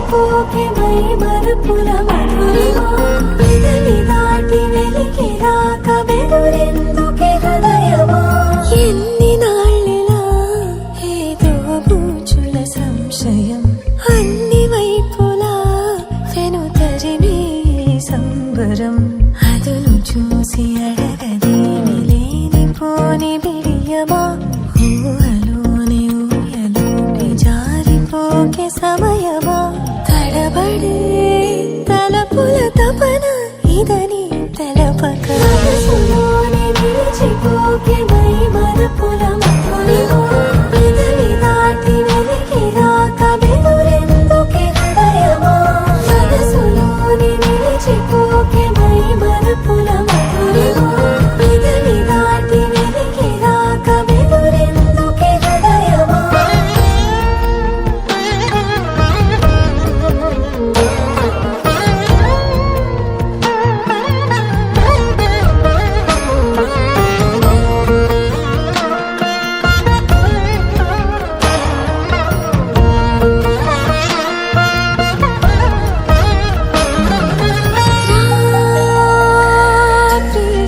మరిచిపోకే my Marupula Madhurima పెదవి దాటి వెలికి రాక బెదురెందుకే హృదయమా ఎన్ని నాళ్ళిలా ఏదో బూచుల సంశయం అన్ని వైపులా వెనుతరిమే సంబరం అదును చూసి అడగదేమి లేనిపోని బిడియమా ఊహలోని ఊయలోని జారిపోకే సమయమా తడబడే తలపుల తపన ఇదని తెలపక మనసులోని నిలిచిపోకే మై మరుపుల మధురిమా పెదవి దాటి వెలికి రాక బెదురెందుకే హృదయమా మనసులోని నిలిచిపోకే మై మరుపుల మధురిమా పెదవి దాటి వెలికి రాక బెదురెందుకే హృదయమా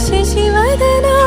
శశివదనా